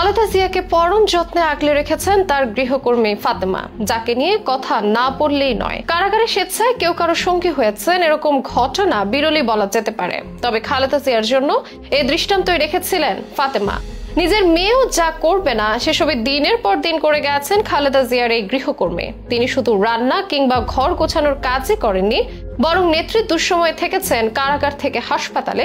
খালেদা জিয়াকে পরম যত্নে আগলে রেখেছেন তার গৃহকর্মী ফাতেমা, যাকে নিয়ে কথা না বললেই নয়। কারাগারে স্বেচ্ছায় কেউ কারো সঙ্গী হয়েছেন এরকম ঘটনা বিরলই বলা যেতে পারে। তবে খালেদা জিয়ার জন্য এই দৃষ্টান্তই রেখেছিলেন ফাতেমা। নিজের মেয়েও যা করবে না সেসবই দিনের পর দিন করে গেছেন খালেদা জিয়ার এই গৃহকর্মী। তিনি শুধু রান্না কিংবা ঘর গোছানোর কাজই করেননি, বরং নেত্রীর দুঃসময়ে থেকেছেন কারাগার থেকে হাসপাতালে,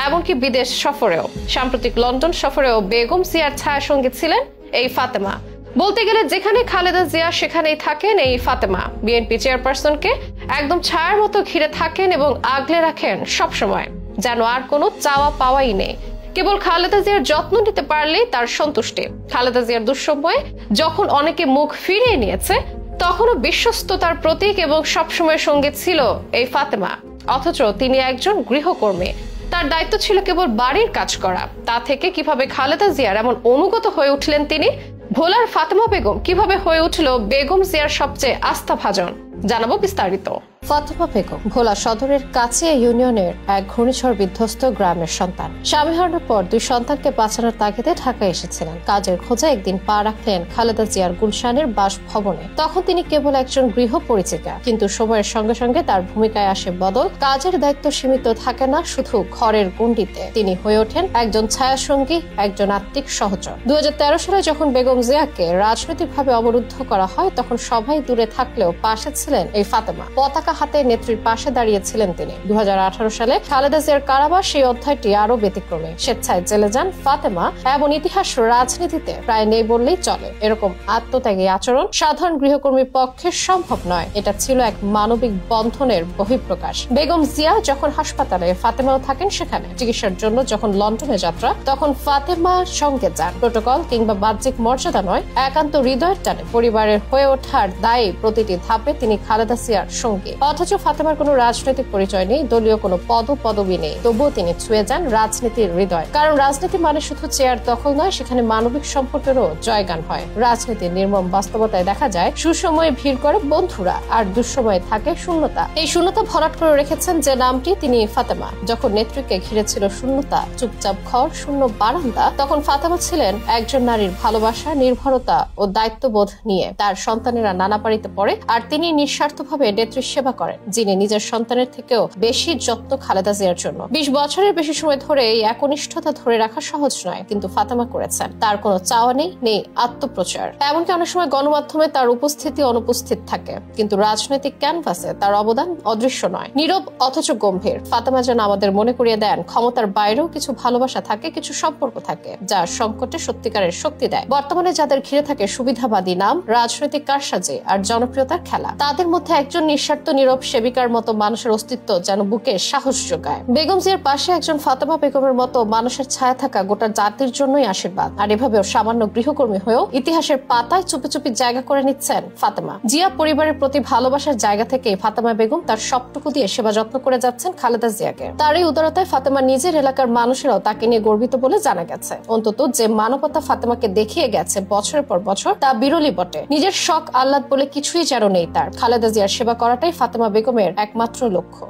এমনকি বিদেশ সফরেও। সাম্প্রতিক লন্ডন সফরেও বেগম জিয়ার ছায়া সঙ্গী ছিলেন এই ফাতেমা। বলতে গেলে যেখানে খালেদা জিয়া সেখানেই থাকেন এই ফাতেমা। বিএনপি চেয়ারপারসনকে একদম ছায়ার মতো ঘিরে থাকেন এবং আগলে রাখেন সবসময়, যেন আর কোনো চাওয়া পাওয়াই নেই। কেবল খালেদা জিয়ার যত্ন নিতে পারলেই তার সন্তুষ্টি। খালেদা জিয়ার দুঃসময়ে যখন অনেকে মুখ ফিরিয়ে নিয়েছে, তখনও বিশ্বস্ততার প্রতীক এবং সবসময় সঙ্গে ছিল এই ফাতেমা। অথচ তিনি একজন গৃহকর্মী, তার দায়িত্ব ছিল কেবল বাড়ির কাজ করা। তা থেকে কিভাবে খালেদা জিয়ার এমন অনুগত হয়ে উঠলেন তিনি? ভোলার ফাতেমা বেগম কিভাবে হয়ে উঠল বেগম জিয়ার সবচেয়ে আস্থাভাজন? জানাবো বিস্তারিত। ফাতেমা বেগম ভোলা সদরের কাছে ইউনিয়নের এক ঘূর্ণিঝড় বিধ্বস্ত গ্রামের সন্তান। স্বামী হারানোর পর দুই সন্তানকে বাঁচানোর তাগিদে ঢাকায় এসেছিলেন। কাজের খোঁজে একদিন পা রাখলেন খালেদা জিয়ার গুলশানের বাসভবনে। তখন তিনি কেবল একজন গৃহ পরিচারিকা, কিন্তু সময়ের সঙ্গে সঙ্গে তার ভূমিকায় আসে বদল। কাজের দায়িত্ব সীমিত থাকে না শুধু ঘরের গণ্ডিতে। তিনি হয়ে ওঠেন একজন ছায়াসঙ্গী, একজন আত্মিক সহচর। 2013 সালে যখন বেগম জিয়াকে রাজনৈতিকভাবে অবরুদ্ধ করা হয়, তখন সবাই দূরে থাকলেও পাশে ছিলেন এই ফাতেমা। পতাকা হাতে নেত্রীর পাশে দাঁড়িয়েছিলেন তিনি। 2018 সালে খালেদা জিয়ার কারাবাস সেই অধ্যায়টি আরো ব্যতিক্রমী। স্বেচ্ছায় জেলে যান ফাতেমা। এমন ইতিহাস রাজনীতিতে প্রায় নেই বললেই চলে। এরকম আত্মত্যাগী আচরণ সাধারণ গৃহকর্মীর পক্ষে সম্ভব নয়। এটা ছিল এক মানবিক বন্ধনের বহিঃপ্রকাশ। বেগম জিয়া যখন হাসপাতালে, ফাতেমাও থাকেন সেখানে। চিকিৎসার জন্য যখন লন্ডনে যাত্রা, তখন ফাতেমা সঙ্গে যান। প্রোটোকল কিংবা বাহ্যিক মর্যাদা নয়, একান্ত হৃদয়ের টানে পরিবারের হয়ে ওঠার দায়ে প্রতিটি ধাপে তিনি খালেদা জিয়ার সঙ্গী। অথচ ফাতেমার কোনো রাজনৈতিক পরিচয় নেই, দলীয় কোনো পদবি নেই। তবুও তিনি ছুঁয়ে যান রাজনীতির হৃদয়। কারণ রাজনীতি মানে শুধু চেয়ার দখল নয়, সেখানে মানবিক সম্পর্কেরও জয়গান হয়। রাজনীতির নির্মম বাস্তবতায় দেখা যায় সুসময়ে ভিড় করে বন্ধুরা, আর দুঃসময়ে থাকে শূন্যতা। এই শূন্যতা ভরাট করে রেখেছেন যে নামটি, তিনি ফাতেমা। যখন নেত্রীকে ঘিরে ছিল শূন্যতা, চুপচাপ ঘর, শূন্য বারান্দা, তখন ফাতেমা ছিলেন একজন নারীর ভালোবাসা, নির্ভরতা ও দায়িত্ববোধ নিয়ে। তার সন্তানেরা নানা পাড়িতে পড়ে, আর তিনি নিঃস্বার্থভাবে নেত্রীর সেবা করেন, যিনি নিজের সন্তানের থেকেও বেশি যত্ন খালেদা জিয়ার জন্য। 20 বছরের বেশি সময় ধরে এই একনিষ্ঠতা ধরে রাখা সহজ নয়, কিন্তু ফাতেমা করেছেন। তার কোনো চাওয়া নেই আত্মপ্রচার। এমনকি অনেক সময় গণমাধ্যমে তার উপস্থিতি অনুপস্থিত থাকে, কিন্তু রাজনৈতিক ক্যানভাসে তার অবদান অদৃশ্য নয়, নীরব অথচ গম্ভীর। ফাতেমা যেন আমাদের মনে করিয়ে দেন, ক্ষমতার বাইরেও কিছু ভালোবাসা থাকে, কিছু সম্পর্ক থাকে, যা সংকটে সত্যিকারের শক্তি দেয়। বর্তমানে যাদের ঘিরে থাকে সুবিধাবাদী নাম, রাজনৈতিক কারসাজি আর জনপ্রিয়তার খেলা, তাদের মধ্যে একজন নিঃস্বার্থ নীরব সেবিকার মতো মানুষের অস্তিত্ব যেন বুকে সাহস যোগায়। বেগম জিয়ার পাশে একজন ফাতেমা বেগমের মতো মানুষের ছায়া থাকা গোটা জাতির জন্যই আশীর্বাদ। আর এভাবেও সামান্য গৃহকর্মী হয়েও ইতিহাসের পাতায় চুপি চুপি জায়গা করে নিচ্ছেন ফাতেমা। জিয়া পরিবারের প্রতি ভালোবাসার জায়গা থেকে ফাতেমা বেগম তার সবটুকু দিয়ে সেবা যত্ন করে যাচ্ছেন খালেদা জিয়াকে। তার এই উদারতায় ফাতেমা নিজের এলাকার মানুষেরাও তাকে নিয়ে গর্বিত বলে জানা গেছে। অন্তত যে মানবতা ফাতেমাকে দেখিয়ে গেছে বছরের পর বছর, তা বিরলই বটে। নিজের শখ আহ্লাদ বলে কিছুই যেন নেই তার। খালেদা জিয়ার সেবা করাটাই ফাতেমা বেগমের একমাত্র লক্ষ্য।